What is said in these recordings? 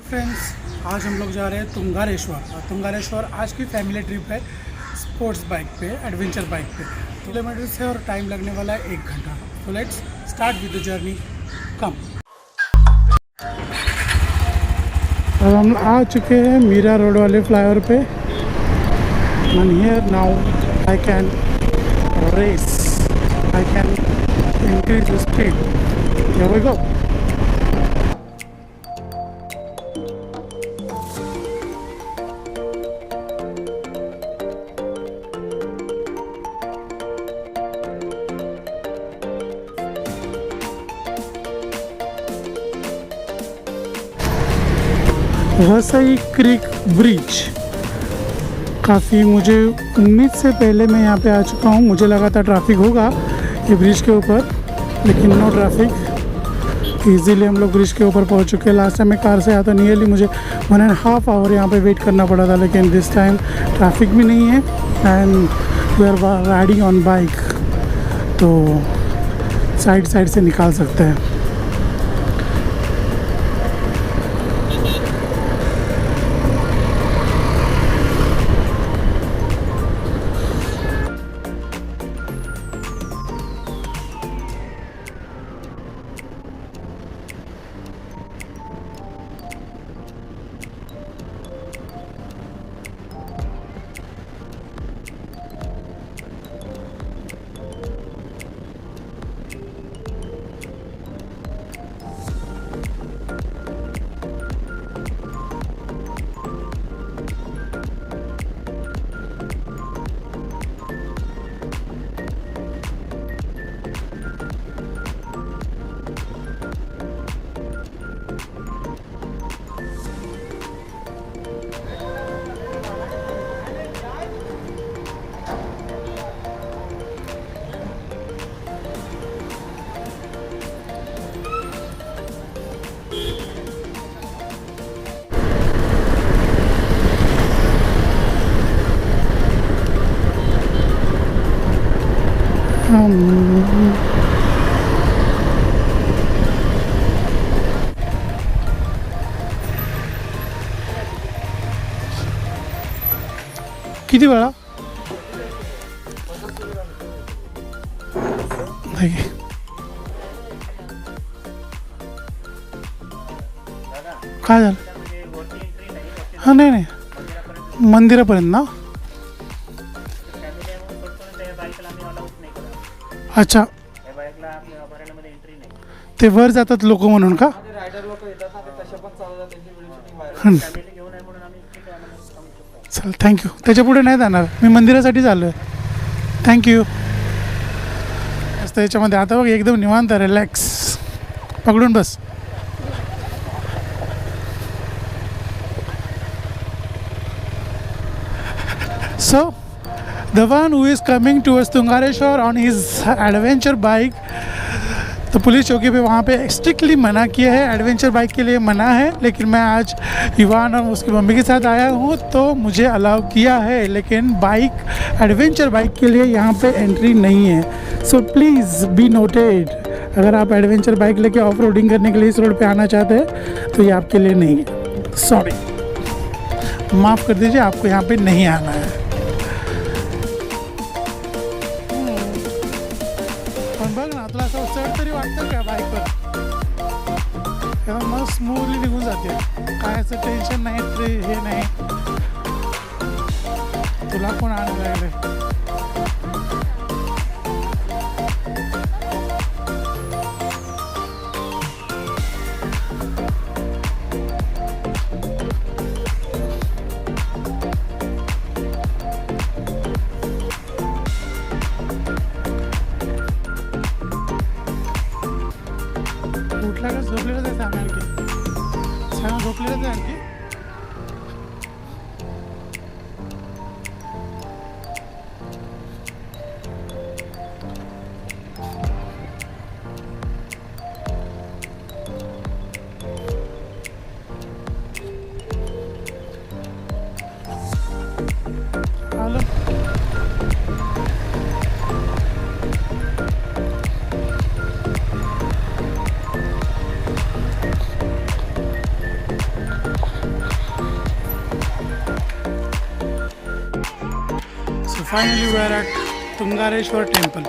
Friends, आज हम लोग जा रहे हैं तुंगारेश्वर। और तुंगारेश्वर आज की फैमिली ट्रिप है स्पोर्ट्स बाइक पे, एडवेंचर बाइक पे। किलोमीटर से और टाइम लगने वाला है 1 घंटा। तो let's start with the journey. Come. अब हम आ चुके हैं मीरा रोड वाले फ्लाईओवर पे। And here now I can race, I can increase the speed. Here we go. Vasai creek bridge, काफ़ी मुझे उम्मीद से पहले मैं यहाँ पे आ चुका हूँ। मुझे लगा था ट्रैफिक होगा ये ब्रिज के ऊपर, लेकिन नो ट्रैफिक। इजीली हम लोग ब्रिज के ऊपर पहुँच चुके हैं। लास्ट टाइम मैं कार से आया था, नियरली मुझे 1.5 आवर यहाँ पे वेट करना पड़ा था, लेकिन दिस टाइम ट्रैफिक भी नहीं है and we are riding on bike, तो साइड से निकाल सकते हैं। किती वेळा काय झालं? हां, नाही मंदिरापर्यंत ना. अच्छा, ते वर जातात लोक म्हणून का? चल, थँक्यू. त्याच्या पुढे नाही जाणार मी, मंदिरासाठीच आलो आहे. थँक्यू. मस्त याच्यामध्ये आता बघ, एकदम निवांत, रिलॅक्स. पकडून बस. So the one who is coming towards Tungareshwar on his adventure bike, तो पुलिस चौकी पे वहाँ पे स्ट्रिक्टली मना किया है, एडवेंचर बाइक के लिए मना है। लेकिन मैं आज इवान और उसकी मम्मी के साथ आया हूँ तो मुझे अलाउ किया है, लेकिन बाइक एडवेंचर बाइक के लिए यहाँ पे एंट्री नहीं है। सो प्लीज़ बी नोटेड, अगर आप एडवेंचर बाइक लेके ऑफ रोडिंग करने के लिए इस रोड पे आना चाहते हैं तो ये आपके लिए नहीं है। सॉरी, माफ़ कर दीजिए, आपको यहाँ पे नहीं आना है। बघ ना, तुला असं चढ तरी वाटतं का बाईकवर? तेव्हा मग स्मूथली निघून जाते, काय असं टेन्शन नाही, हे नाही. तुला कोण आणायला लागले? उठला का झोपलेलंच आहे? सांगा आणखी, सांगा झोपलेलंच आहे आणखी. Finally we are at Tungareshwar temple.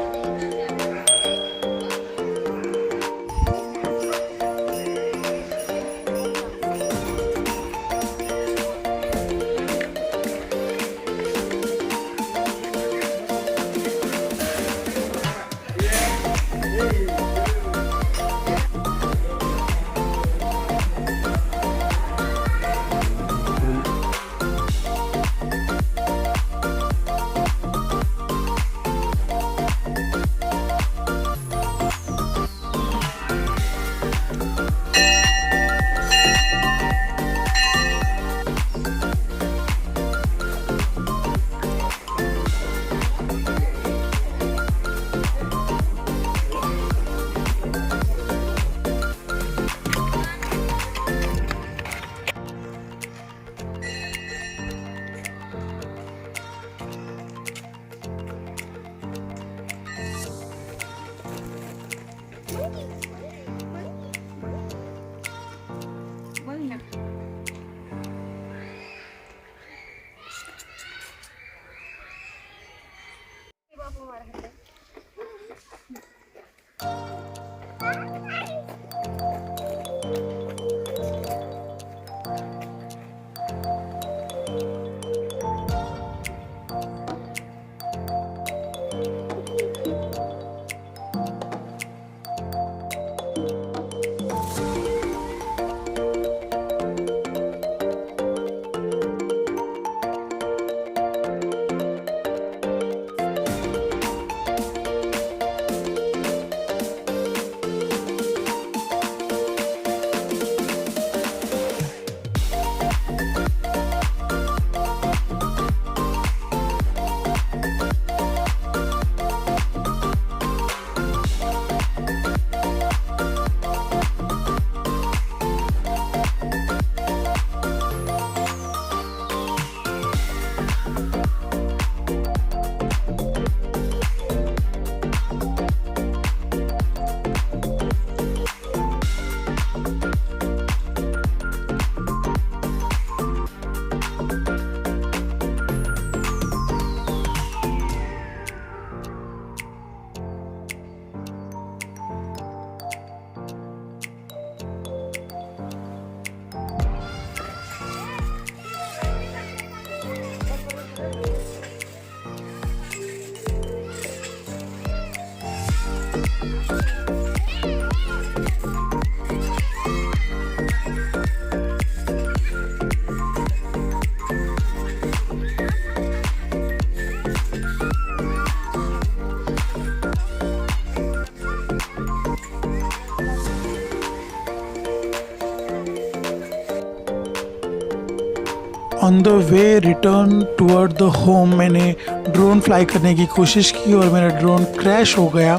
On the way return toward the home Maine drone fly करने की कोशिश की और मेरा ड्रोन क्रैश हो गया,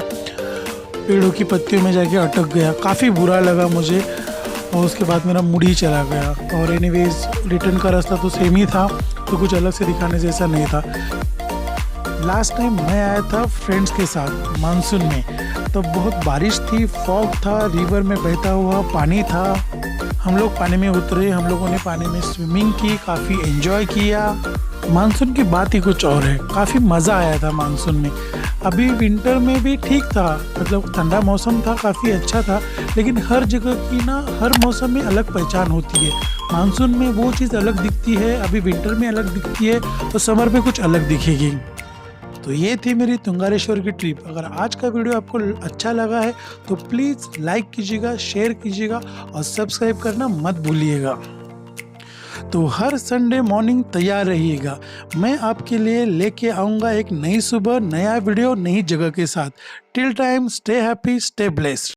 पेड़ों की पत्तियों में जाके अटक गया। काफ़ी बुरा लगा मुझे और उसके बाद मेरा मूड ही चला गया। और एनीवेज रिटर्न का रास्ता तो सेम ही था, तो कुछ अलग से दिखाने जैसा नहीं था। लास्ट टाइम मैं आया था फ्रेंड्स के साथ मानसून में, तब बहुत बारिश थी, फॉग था, रिवर में बहता हुआ पानी था। हम लोग पानी में उतरे, हम लोगों ने पानी में स्विमिंग की, काफ़ी एंजॉय किया। मानसून की बात ही कुछ और है, काफ़ी मज़ा आया था मानसून में। अभी विंटर में भी ठीक था, मतलब ठंडा मौसम था, काफ़ी अच्छा था, लेकिन हर जगह की ना हर मौसम में अलग पहचान होती है। मानसून में वो चीज़ अलग दिखती है, अभी विंटर में अलग दिखती है, तो समर में कुछ अलग दिखेगी। तो ये थी मेरी तुंगारेश्वर की ट्रिप। अगर आज का वीडियो आपको अच्छा लगा है तो प्लीज़ लाइक कीजिएगा, शेयर कीजिएगा और सब्सक्राइब करना मत भूलिएगा। तो हर संडे मॉर्निंग तैयार रहिएगा, मैं आपके लिए लेके आऊँगा एक नई सुबह, नया वीडियो, नई जगह के साथ। Till time stay happy, stay blessed.